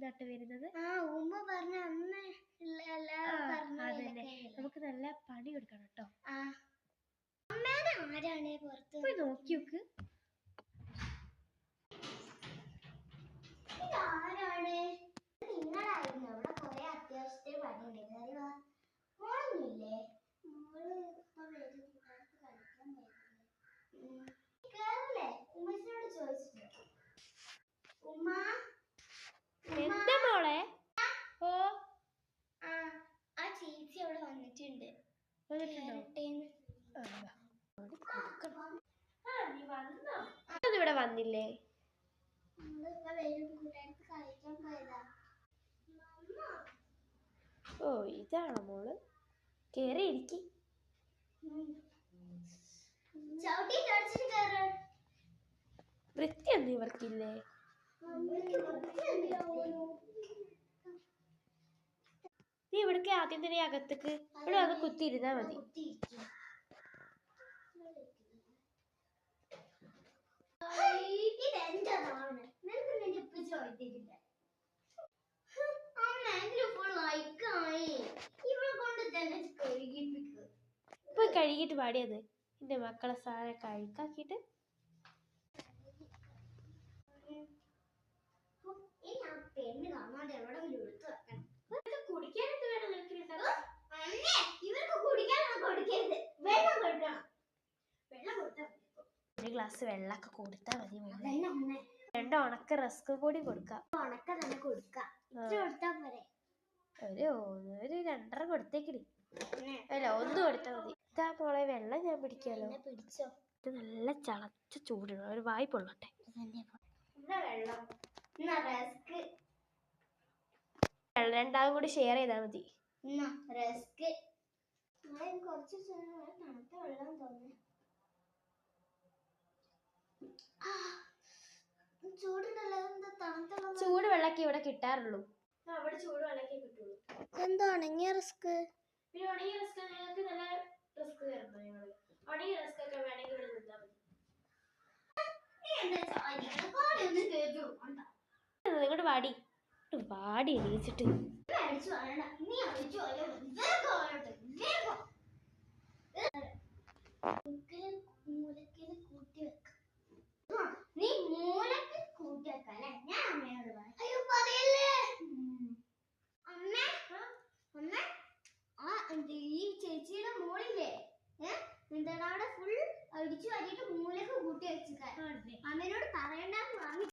നട്ട് വരുന്നത്. അതന്നെ, നമുക്ക് നല്ല പണി കൊടുക്കണം കേട്ടോ. ആരാണ് പുറത്ത് പോയി നോക്കി നോക്ക്. ഇതാരാണ്? നിങ്ങളായിരുന്നു. അവിടെ കുറെ അത്യാവശ്യത്തിന് പണിയുണ്ട്. മോളൊന്നുമില്ലേ? മോള് ഇപ്പൊ വരും. കളിക്കാൻ കേറില്ലേ? ഉമ്മച്ചിനോട് ചോദിച്ചിട്ട്. ഉമ്മ എന്താ മോളെ? ഓ ആ ചേച്ചി അവിടെ വന്നിട്ടുണ്ട്. ഇവിടെ വന്നില്ലേ? ഓ ഇതാണോ മോള്? കേറി ഇരിക്കി. വൃത്തിയൊന്നും ഇവർക്കില്ലേ? നീ ഇവിടേക്ക് ആദ്യം തന്നെ അകത്തേക്ക് ഇവിടെ വന്ന് കുത്തിയിരുന്നാ മതി. പോയി കഴുകിട്ട് പാടിയത്. എന്റെ മക്കളെ സാറെ കഴുക്കാക്കിട്ട് ഒരു ഗ്ലാസ് വെള്ളമൊക്കെ കൊടുത്താ മതി. 2 ഉണക്ക റസ്ക് കൂടി കൊടുക്കാം. ഒരു 2.5 കൊടുത്തേക്കിടി. അല്ല 1 കൊടുത്താൽ മതി. ഇതാ മോളെ വെള്ളം ഞാൻ പിടിക്കാലോ. ഇത് നല്ല ചളച്ച ചൂടുള്ള ഒരു വായി പൊള്ളട്ടെ. രണ്ടാളും കൂടി ഷെയർ ചെയ്താൽ മതി. ചൂട് വെള്ളമൊക്കെ ഇവിടെ കിട്ടാറുള്ളൂ. അവിടെ ചൂട് വെള്ളമൊക്കെ കിട്ടുള്ളൂ. എന്താ ഉണങ്ങിയ റിസ്ക്? പിന്നെ ഉണങ്ങിയ റിസ്ക് നിങ്ങൾക്ക് നല്ല റിസ്ക് തരുന്നു. ഞങ്ങള് ഉണങ്ങിയ റിസ്ക് ഒക്കെ വേണമെങ്കിൽ ഇവിടെ നിന്നാൽ മതി. നിങ്ങോട്ട് വാടി എണീച്ചിട്ട് നീ മൂലക്ക് കൂട്ടി വെക്കല്ലേ? ഞാൻ അമ്മയോട് പറയാം. അയ്യോ പറയല്ലേ അമ്മ. ഈ ചേച്ചിയുടെ മോളില്ലേ, എന്താണ് അവിടെ ഫുൾ അടിച്ചു വാരിയിട്ട് മൂലക്ക് കൂട്ടി വെച്ചിട്ട് അമ്മേനോട് പറയണ്ടെന്ന് വാങ്ങി.